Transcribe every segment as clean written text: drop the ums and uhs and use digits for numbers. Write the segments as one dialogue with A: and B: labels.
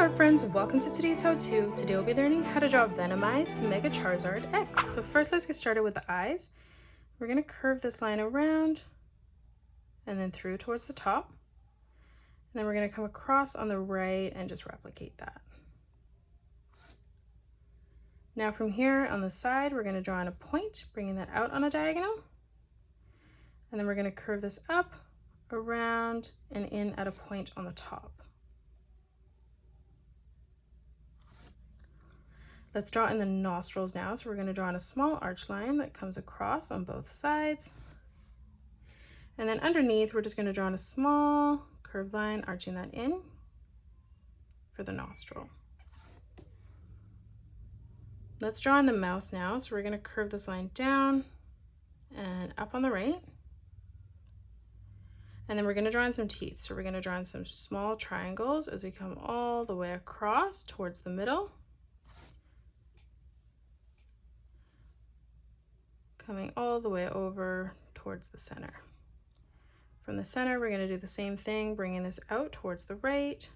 A: art friends, welcome to today's how-to. Today we'll be learning how to draw Venomized Mega Charizard X. So first let's get started with the eyes. We're going to curve this line around and then through towards the top. And then we're going to come across on the right and just replicate that. Now from here on the side, we're going to draw in a point, bringing that out on a diagonal. And then we're going to curve this up, around, and in at a point on the top. Let's draw in the nostrils now. So we're going to draw in a small arch line that comes across on both sides. And then underneath, we're just going to draw in a small curved line, arching that in for the nostril. Let's draw in the mouth now. So we're going to curve this line down and up on the right. And then we're going to draw in some teeth. So we're going to draw in some small triangles as we come all the way across towards the middle. Coming all the way over towards the center. From the center, we're going to do the same thing, bringing this out towards the right.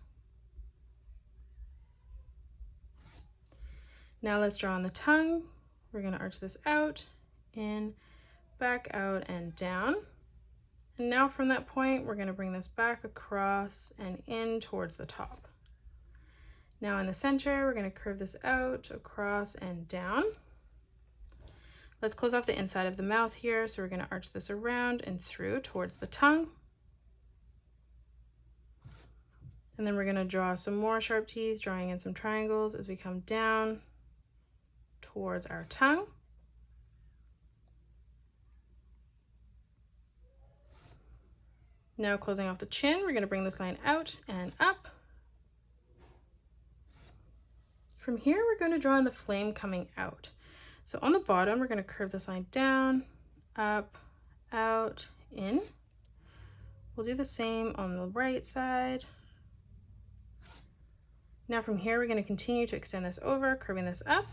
A: Now let's draw on the tongue. We're going to arch this out, in, back out, and down. And now from that point, we're going to bring this back across and in towards the top. Now in the center, we're going to curve this out, across, and down. Let's close off the inside of the mouth here. So we're going to arch this around and through towards the tongue. And then we're going to draw some more sharp teeth, drawing in some triangles as we come down towards our tongue. Now closing off the chin, we're going to bring this line out and up. From here, we're going to draw in the flame coming out. So on the bottom, we're going to curve this line down, up, out, in. We'll do the same on the right side. Now from here, we're going to continue to extend this over, curving this up.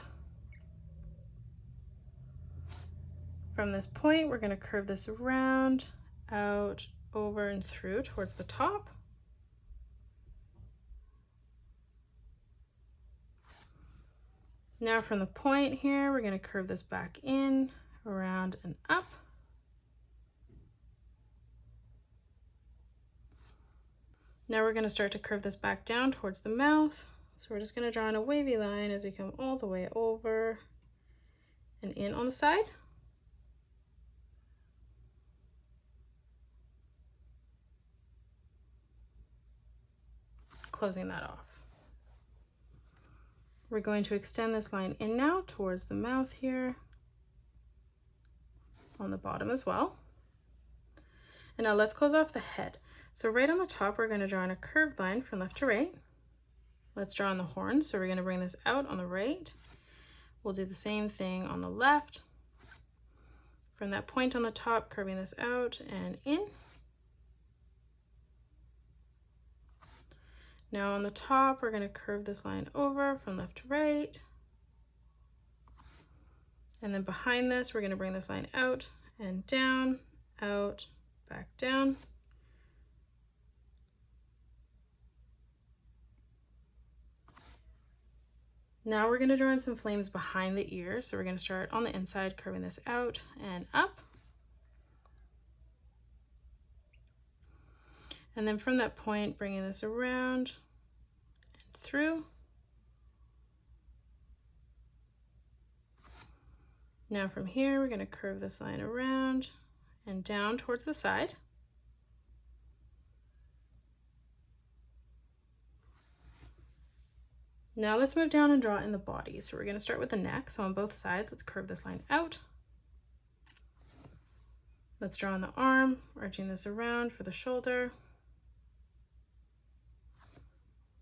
A: From this point, we're going to curve this around, out, over, and through towards the top. Now from the point here, we're going to curve this back in, around, and up. Now we're going to start to curve this back down towards the mouth. So we're just going to draw in a wavy line as we come all the way over and in on the side. Closing that off. We're going to extend this line in now towards the mouth here, on the bottom as well. And now let's close off the head. So right on the top, we're going to draw in a curved line from left to right. Let's draw on the horns. So we're going to bring this out on the right. We'll do the same thing on the left. From that point on the top, curving this out and in. Now on the top, we're going to curve this line over from left to right. And then behind this, we're going to bring this line out and down, out, back down. Now we're going to draw in some flames behind the ears. So we're going to start on the inside, curving this out and up. And then from that point, bringing this around and through. Now from here, we're going to curve this line around and down towards the side. Now let's move down and draw in the body. So we're going to start with the neck. So on both sides, let's curve this line out. Let's draw in the arm, arching this around for the shoulder.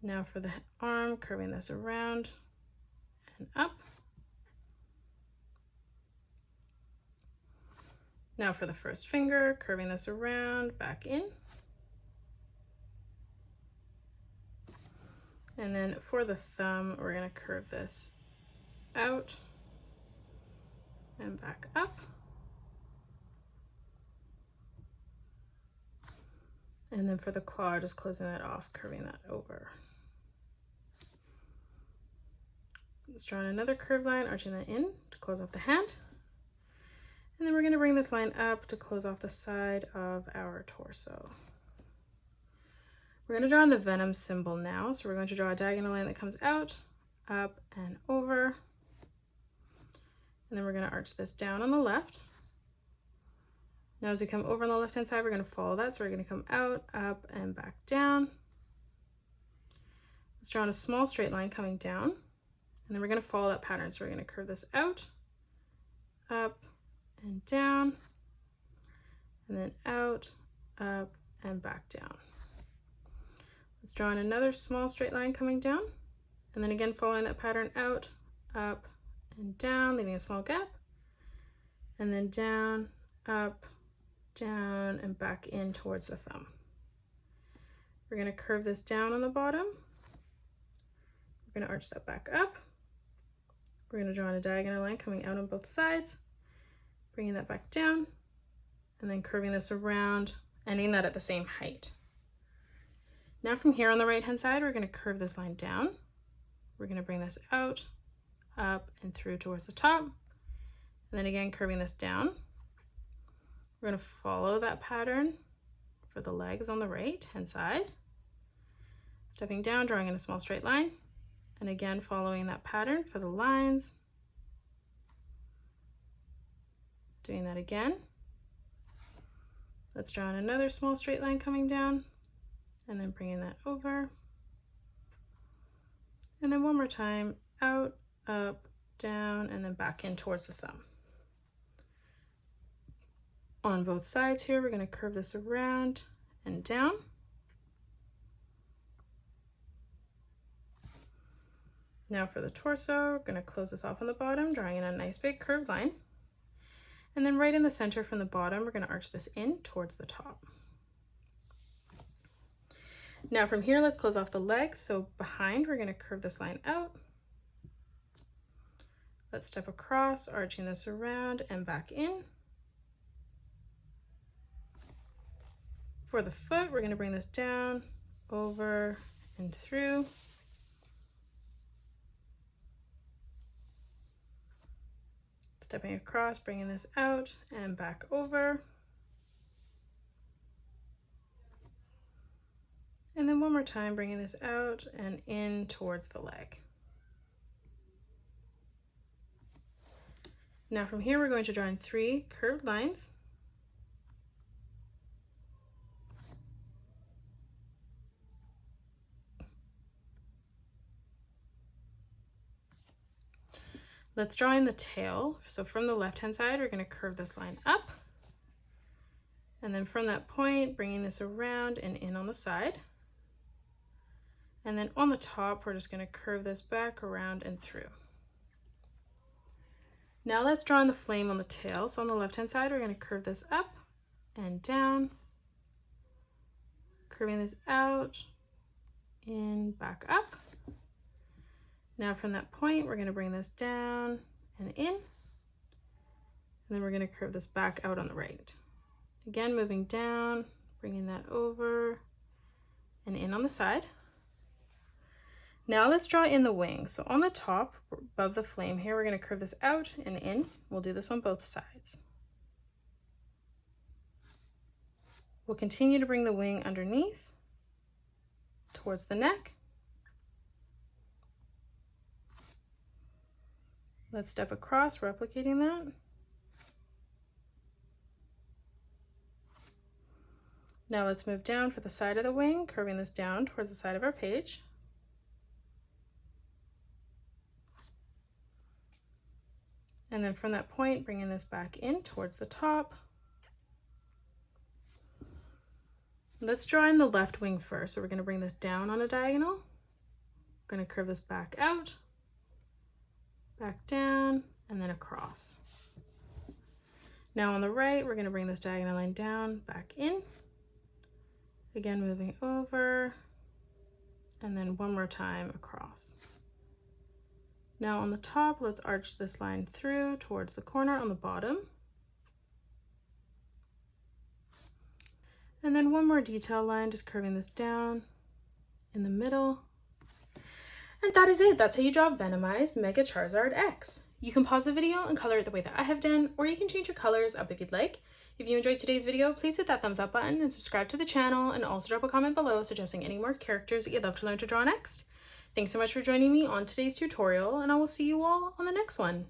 A: Now for the arm, curving this around and up. Now for the first finger, curving this around, back in. And then for the thumb, we're going to curve this out and back up. And then for the claw, just closing that off, curving that over. Let's draw another curved line, arching that in to close off the hand. And then we're going to bring this line up to close off the side of our torso. We're going to draw in the Venom symbol now. So we're going to draw a diagonal line that comes out, up, and over. And then we're going to arch this down on the left. Now as we come over on the left-hand side, we're going to follow that. So we're going to come out, up, and back down. Let's draw in a small straight line coming down. And then we're going to follow that pattern. So we're going to curve this out, up, and down, and then out, up, and back down. Let's draw in another small straight line coming down, and then again following that pattern out, up, and down, leaving a small gap, and then down, up, down, and back in towards the thumb. We're going to curve this down on the bottom. We're going to arch that back up. We're going to draw in a diagonal line coming out on both sides, bringing that back down, and then curving this around, ending that at the same height. Now from here on the right hand side, we're going to curve this line down. We're going to bring this out, up, and through towards the top, and then again curving this down. We're going to follow that pattern for the legs on the right hand side, stepping down, drawing in a small straight line, and again following that pattern for the lines. Doing that again. Let's draw in another small straight line coming down, and then bringing that over. And then one more time, out, up, down, and then back in towards the thumb. On both sides here, we're going to curve this around and down. Now for the torso, we're going to close this off on the bottom, drawing in a nice big curved line. And then right in the center from the bottom, we're going to arch this in towards the top. Now from here, let's close off the legs. So behind, we're going to curve this line out. Let's step across, arching this around and back in. For the foot, we're going to bring this down, over, and through. Stepping across, bringing this out and back over. And then one more time, bringing this out and in towards the leg. Now from here, we're going to draw in 3 curved lines. Let's draw in the tail. So from the left-hand side, we're going to curve this line up. And then from that point, bringing this around and in on the side. And then on the top, we're just going to curve this back around and through. Now let's draw in the flame on the tail. So on the left-hand side, we're going to curve this up and down, curving this out, in, back up. Now from that point, we're going to bring this down and in, and then we're going to curve this back out on the right. Again, moving down, bringing that over and in on the side. Now let's draw in the wings. So on the top, above the flame here, we're going to curve this out and in. We'll do this on both sides. We'll continue to bring the wing underneath towards the neck. Let's step across, replicating that. Now let's move down for the side of the wing, curving this down towards the side of our page. And then from that point, bringing this back in towards the top. Let's draw in the left wing first. So we're going to bring this down on a diagonal. We're going to curve this back out, back down, and then across. Now on the right, we're going to bring this diagonal line down, back in. Again, moving over, and then one more time across. Now on the top, let's arch this line through towards the corner on the bottom. And then one more detail line, just curving this down in the middle. And that is it. That's how you draw Venomized Mega Charizard X. You can pause the video and color it the way that I have done, or you can change your colors up if you'd like. If you enjoyed today's video, please hit that thumbs up button and subscribe to the channel, and also drop a comment below suggesting any more characters that you'd love to learn to draw next. Thanks so much for joining me on today's tutorial, and I will see you all on the next one.